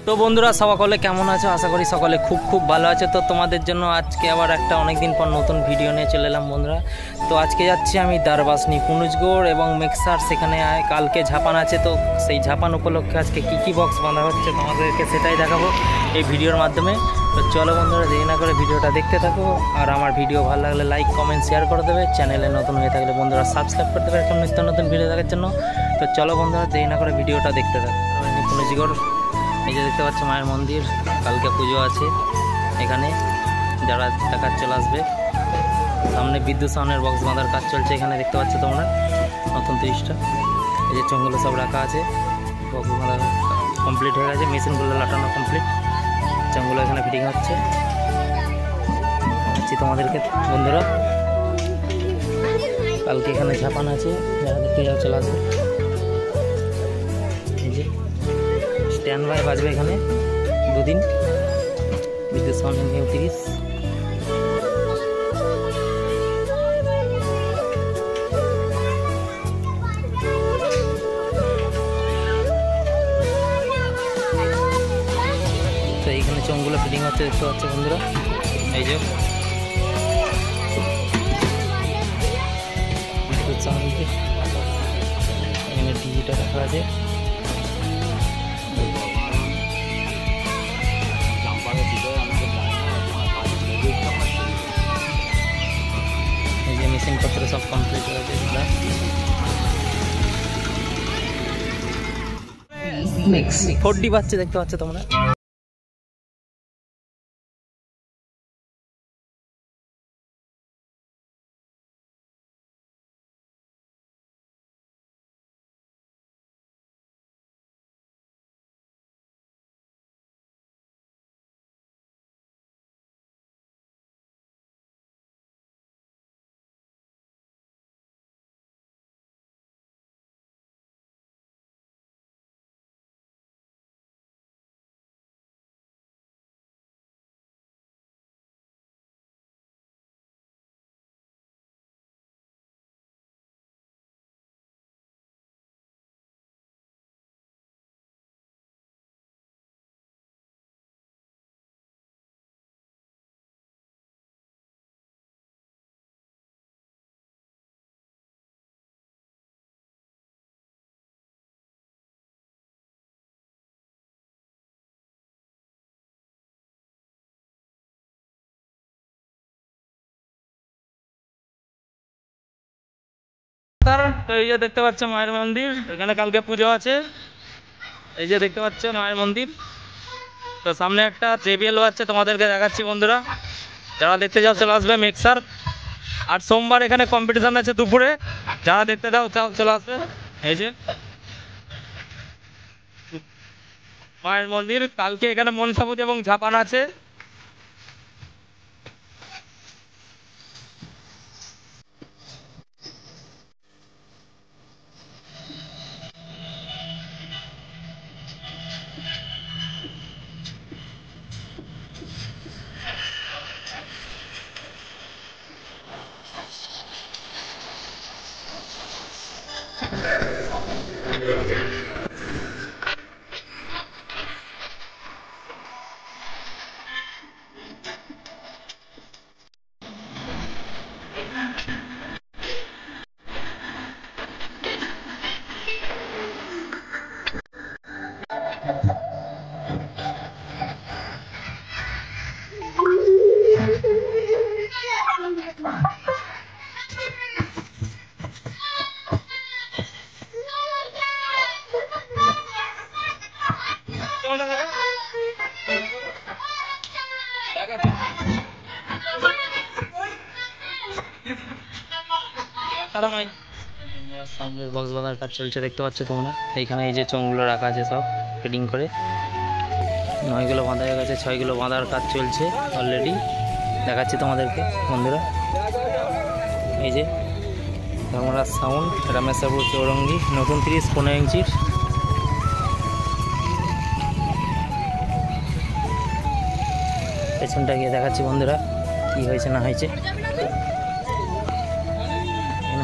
তো বন্ধুরা সকলে কেমন আছো? আশা করি সকলে খুব খুব ভালো আছে। তো তোমাদের জন্য আজকে আবার একটা অনেক দিন পর নতুন ভিডিও নিয়ে চলে এলাম বন্ধুরা। তো আজকে যাচ্ছি আমি দারবাসনি পুনুজগড় এবং মেক্সার, সেখানে কালকে ঝাপান আছে। তো সেই ঝাপান উপলক্ষে আজকে কী বক্স বাঁধা হচ্ছে তোমাদেরকে সেটাই দেখাবো এই ভিডিওর মাধ্যমে। তো চলো বন্ধুরা, দেরি না করে ভিডিওটা দেখতে থাকো। আর আমার ভিডিও ভালো লাগলে লাইক কমেন্ট শেয়ার করে দেবে। চ্যানেলে নতুন হয়ে থাকলে বন্ধুরা সাবস্ক্রাইব করতে পারে নিত্য নতুন ভিডিও দেখার জন্য। তো চলো বন্ধুরা, দেরি না করে ভিডিওটা দেখতে থাকো। পুনুজগড়, এই যে দেখতে পাচ্ছ মায়ের মন্দির, কালকে পুজো আছে এখানে, যারা দেখার চলে আসবে। সামনে বিদ্যুৎ সাউন্ডের বক্স বাঁধার কাজ চলছে এখানে, দেখতে পাচ্ছ তোমরা নতুন 30টা। এই যে চোঙগুলো সব রাখা আছে, বক্স বাঁধা কমপ্লিট হয়ে গেছে, মেশিনগুলো লাটানো কমপ্লিট, চোঙগুলো এখানে ফিটিং হচ্ছে। দেখাচ্ছি তোমাদেরকে বন্ধুরা, কালকে এখানে ঝাপান আছে, যারা দেখতে যাও চলে আসবে। এই যে স্ট্যান্ড বাই বাজবে এখানে দুদিন, বিদ্যুৎ সাউন্ড নিউ 30। তো এইখানে চোঙগুলো ফিটিং হচ্ছে, দেখতে পাচ্ছ বন্ধুরা। এই যে বিদ্যুৎ সাউন্ড, এখানে টিভিটা রাখা আছে। এই যে মেশিনপত্র সব কমপ্লিট হয়েছে। 4D বাজছে, দেখতে পাচ্ছ তোমরা। তো এই যে দেখতে পাচ্ছ মায়ের মন্দির, এখানে কালকে পুজো আছে। এই যে দেখতে পাচ্ছ মায়ের মন্দির। তো সামনে একটা জেবিএলও আছে, তোমাদেরকে দেখাচ্ছি বন্ধুরা, যারা দেখতে যাও চলে আসবে মেক্সার। আর সোমবার এখানে কম্পিটিশন আছে দুপুরে, যারা দেখতে যাও চলে আসবে। এই যে মায়ের মন্দির, কালকে এখানে মনসা পুজো এবং ঝাপান আছে। সামনের বক্স বাঁধার কাজ চলছে, দেখতে পাচ্ছ তোমরা। এইখানে এই যে চোঙগুলো রাখা আছে সব ফিটিং করে, 9গুলো বাঁধা হয়ে গেছে, 6গুলো বাঁধার কাজ চলছে অলরেডি। দেখাচ্ছি তোমাদেরকে বন্ধুরা, এই যে ধর্মরাজ সাউন্ড, রামেশ্বরপুর চৌরঙ্গি, নতুন 30 15 ইঞ্চির। পেছনটা গিয়ে দেখাচ্ছি বন্ধুরা কি হয়েছে না হয়েছে।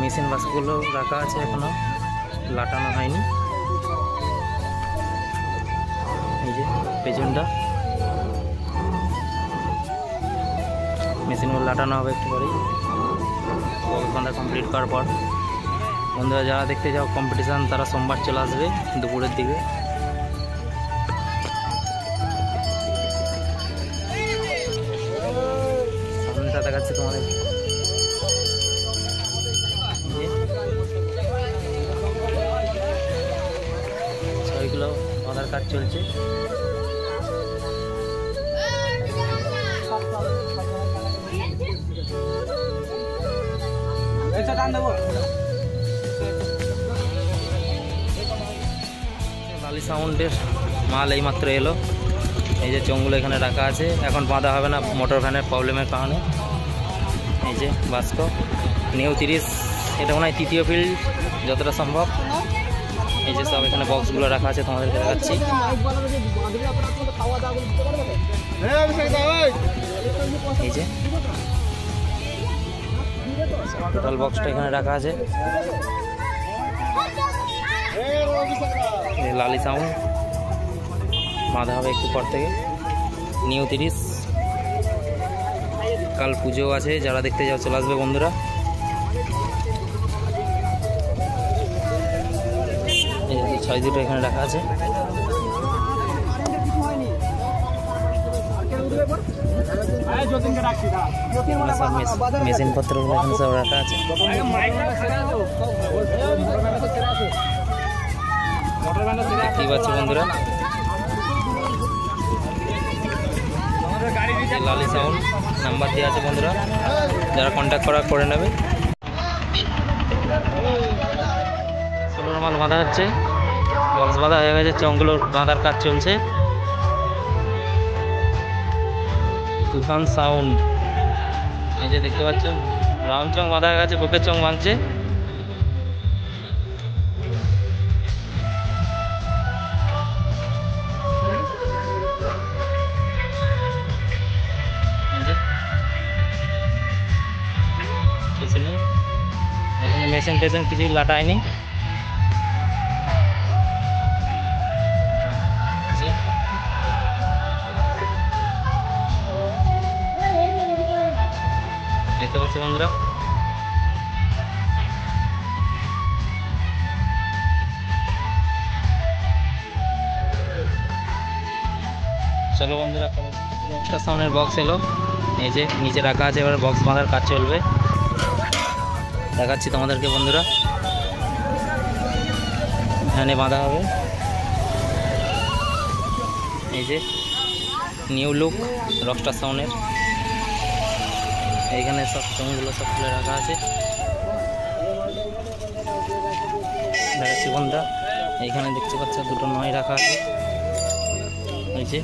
মেশিন বাসগুলো রাখা আছে, এখনো লাটানো হয়নি। এই যে পেছনটা। মেশিনগুলো লাটানো হবে একটু পরেই বক্স বাঁধা কমপ্লিট করার পর। বন্ধুরা যারা দেখতে যাও কম্পিটিশান তারা সোমবার চলে আসবে দুপুরের দিকে। সামনেটা দেখাচ্ছি তোমাদের, ছয়গুলো বাঁধার কাজ চলছে। লালি সাউন্ডের মাল এইমাত্র এলো। এই যে চোঙগুলো এখানে রাখা আছে, এখন বাঁধা হবে না মোটর ভ্যানের প্রবলেমের কারণে। এই যে বাস্ক নিউ 30, এটা মনে হয় তৃতীয় ফিল্ড যতটা সম্ভব। এই যে সব এখানে বক্সগুলো রাখা আছে, তোমাদেরকে দেখাচ্ছি। এই যে টোটাল বক্সটা এখানে রাখা আছে। লালি সাউন্ড বাঁধা হবে একটু পর থেকে নিউ 30। কাল পুজো আছে, যারা দেখতে যাও চলে আসবে বন্ধুরা। এই যে 6 দুটো এখানে রাখা আছে। মেশিন পত্রগুলো এখানে সব রাখা আছে। ঠিক আছে বন্ধুরা, লালি সাউন্ড নাম্বার দেওয়া আছে বন্ধুরা, যারা কন্ট্যাক্ট করে নেবে। সোলার মাল বাঁধা হচ্ছে, বক্স বাঁধা হয়ে গেছে, চংগুলোর বাঁধার কাজ চলছে। তুফান সাউন্ড এই যে দেখতে পাচ্ছ, রাউন্ড চং বাঁধা হয়ে গেছে, বুকের চং ভাঙছে। মেশিন টেশিন কিছুই লাটায়নি। দেখতে পাচ্ছি বন্ধুরা, চলো বন্ধুরা সামনের বক্স এলো, এই যে নিচে রাখা আছে, এবার বক্স বাঁধার কাজ চলবে। দেখাচ্ছি তোমাদেরকে বন্ধুরা, এখানে বাঁধা হবে। এই যে নিউ লুক রকস্টার সাউন্ডের, এইখানে সব চোঙগুলো সব খুলে রাখা আছে। দেখাচ্ছি বন্ধুরা, এইখানে দেখতে পাচ্ছ দুটো নয় রাখা আছে। এই যে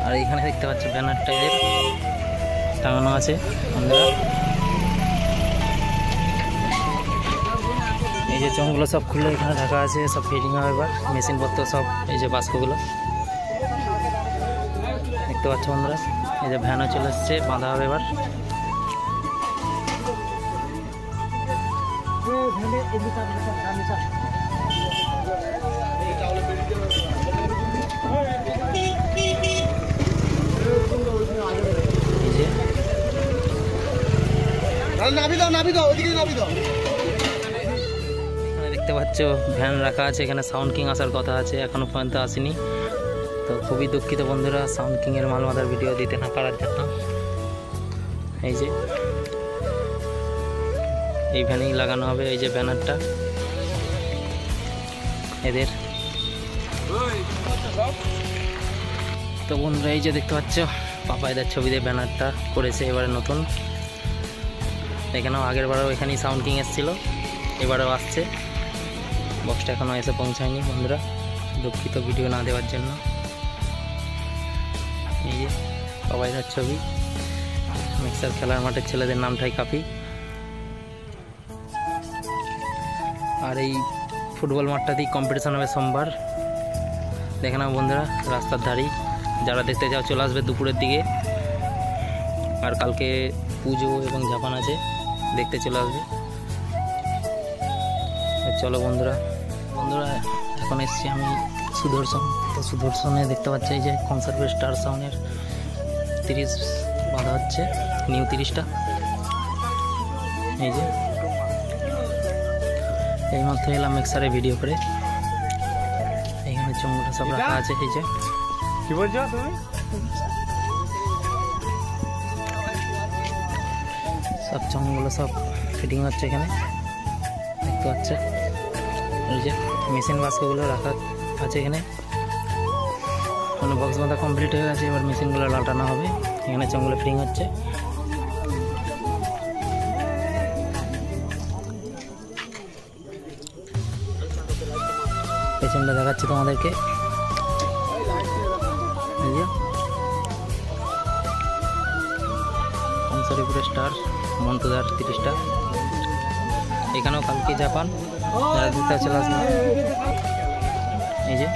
আর এইখানে দেখতে পাচ্ছ ব্যানার টাইপের টাঙানো আছে বন্ধুরা। এই যে চোঙগুলো সব খুলে এখানে রাখা আছে, সব ফিটিং হবে এবার মেশিনপত্র সব। এই যে বাস্কগুলো দেখতে পাচ্ছ বন্ধুরা, এই যে ভ্যানও চলে এসছে, বাঁধা হবে এবার। দেখতে পাচ্ছ ভ্যান রাখা আছে, এখানে সাউন্ড কিং আসার কথা আছে, এখনো পর্যন্ত আসেনি। তো খুবই দুঃখিত বন্ধুরা সাউন্ড কিং এর মাল বাঁধার ভিডিও দিতে না পারার জন্য। এই যে এই ভ্যানেই লাগানো হবে এই যে ব্যানারটা এদের। তো বন্ধুরা এই যে দেখতে পাচ্ছ পাপাইদার ছবিতে ব্যানারটা করেছে এবারে নতুন। এখানেও আগের বারেও এখানেই সাউন্ড কিং এসেছিল, এবারেও আসছে। বক্সটা এখনও এসে পৌঁছায়নি বন্ধুরা, দুঃখিত ভিডিও না দেওয়ার জন্য। এই যে পাপাইদার ছবি, মিক্সার খেলার মাঠের ছেলেদের নামটাই কাপি। আর এই ফুটবল মাঠটাতেই কম্পিটিশন হবে সোমবার। দেখে নাও বন্ধুরা রাস্তার ধারেই, যারা দেখতে চাও চলে আসবে দুপুরের দিকে। আর কালকে পুজো এবং জাপান আছে, দেখতে চলে আসবে। চলো বন্ধুরা এখন এসছি আমি সুদর্শন। তো সুদর্শনে দেখতে পাচ্ছি এই যে কনসার্ভের স্টার সাউন্ডের 30 বাঁধা হচ্ছে, নিউ 30টা। এই যে এইমাত্র এলাম মিক্সারে ভিডিও করে। এইখানে চোঙগুলো সব রাখা আছে। এই যে কি বলছো তুমি? সব চোঙগুলো সব ফিটিং হচ্ছে এখানে দেখতে পাচ্ছে। এই যে মেশিন বাস্কগুলো রাখা আছে এখানে, মানে বক্স বাঁধা কমপ্লিট হয়ে গেছে, এবার মেশিনগুলো লাটানো হবে। এখানে চোঙগুলো ফিটিং হচ্ছে। পেছনটা দেখাচ্ছি তোমাদেরকে। কনসার্ভের স্টার মন্টুদার 30টা। এখানেও কালকে জাপান যারা দিতে চলে আসবে। এই যে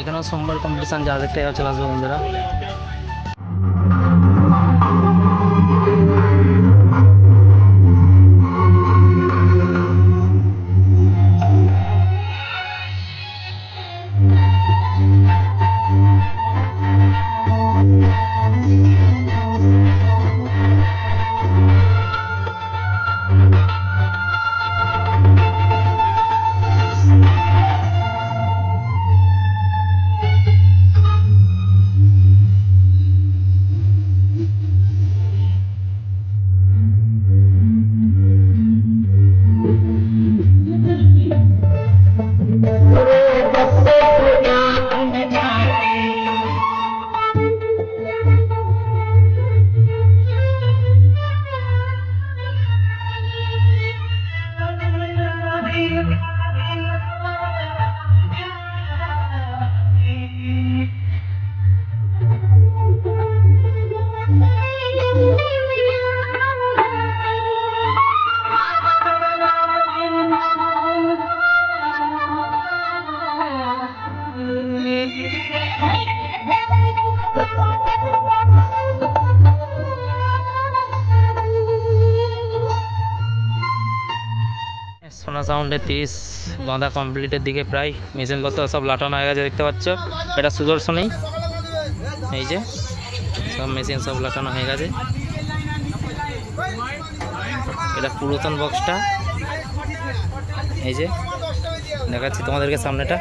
এখানেও সোমবার কম্পিটিশন যারা দেখতে চলে আসবে বন্ধুরা। সোনা সাউন্ডের 30 বাঁধা কমপ্লিটের দিকে প্রায়। মেশিনপত্র সব লাটানো হয়ে গেছে দেখতে পাচ্ছ। এটা সুদর্শনই। এই যে সব মেশিন সব লাটানো হয়ে গেছে। এটা পুরাতন বক্সটা। এই যে দেখাচ্ছি তোমাদেরকে সামনেটা।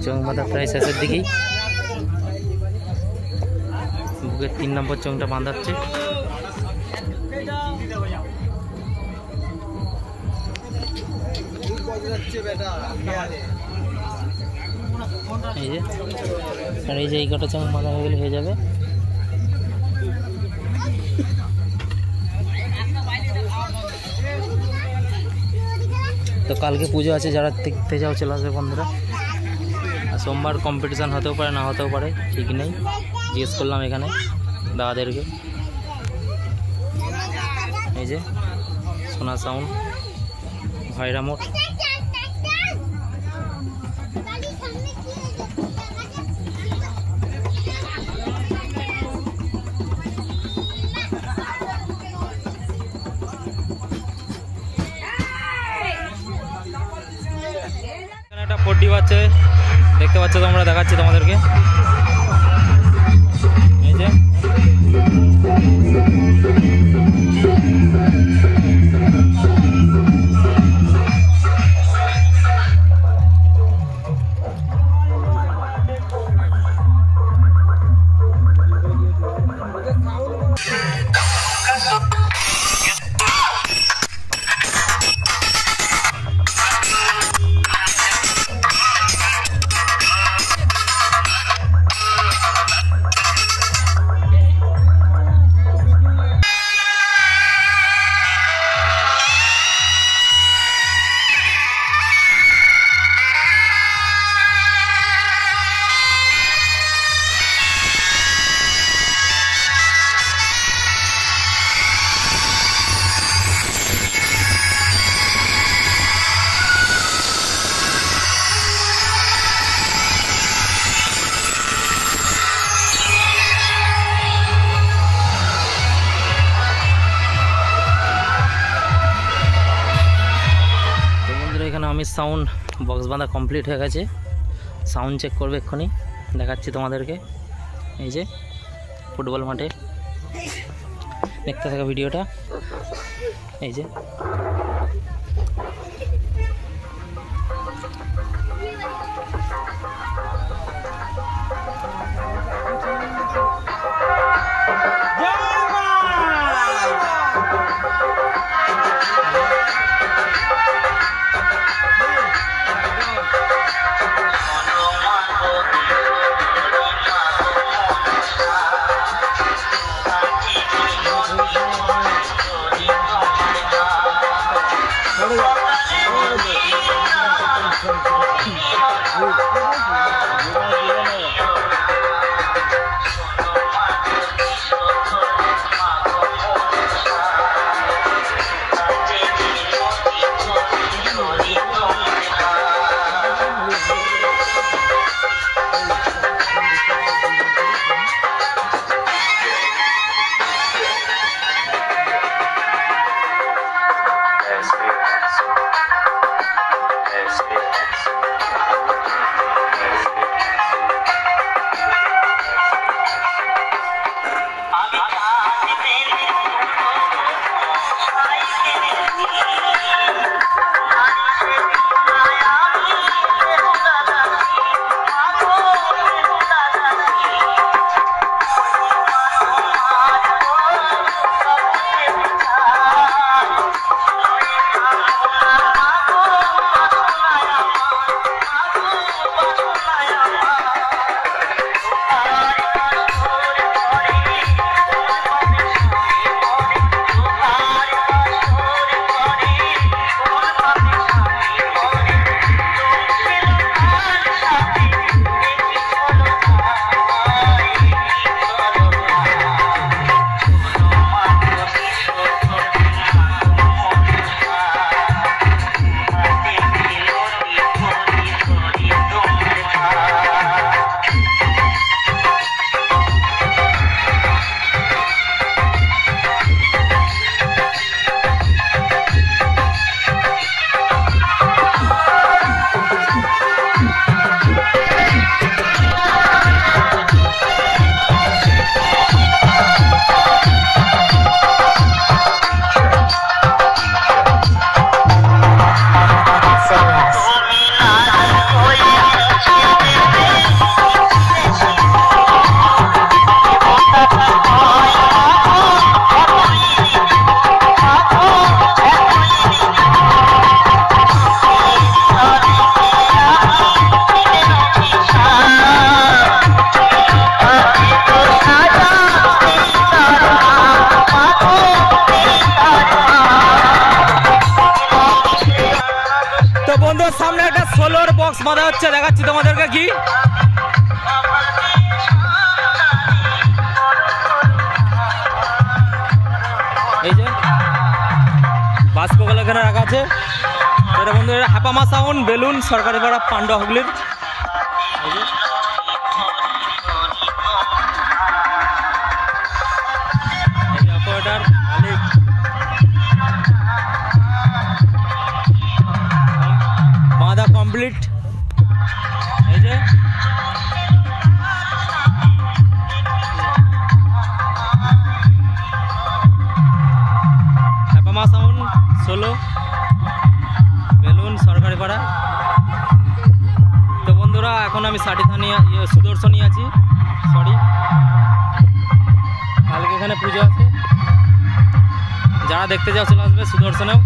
চোঙ বাঁধা প্রায় শেষের দিকেই। বুকের 3 নম্বর চোঙটা বাঁধাচ্ছে। এই যে আর এই যে এই কটা চোঙ বাঁধা হয়ে গেলে হয়ে যাবে। তো কালকে পুজো আছে, যারা দেখতে যাও চলে আসবে বন্ধুরা। আর সোমবার কম্পিটিশান হতেও পারে না হতেও পারে, ঠিক নেই। জিজ্ঞেস করলাম এখানে দাদাদেরকে। এই যে সোনা সাউন্ড ভাইরা মোট। একটা 40 আছে দেখতে পাচ্ছ তোমরা, দেখাচ্ছি তোমাদেরকে। এই যে আগামী সাউন্ড বক্স বাঁধা কমপ্লিট হয়ে গেছে, সাউন্ড চেক করবে এক্ষুনি, দেখাচ্ছি তোমাদেরকে। এই যে ফুটবল মাঠে দেখতে থাকা ভিডিওটা, এই যে সামনে একটা সোলোর বক্স বাঁধা হচ্ছে, দেখাচ্ছি তোমাদেরকে কি। এই যে বাস্কগুলো এখানে রাখা আছে, এটা বন্ধু হাপামা সাউন্ড বেলুন সরকারি পাড়া পান্ডা হুগলির। অপারেটর মালিক বাঁধা কমপ্লিট। এই যে হ্যাপামা সাউন্ড সোলো বেলুন সরকারি পাড়া। তো বন্ধুরা এখন আমি সাটিথানিয়া সুদর্শনী আছি, সরি কালকে এখানে পুজো আছে, যারা দেখতে যাও চলে আসবে সুদর্শনেও।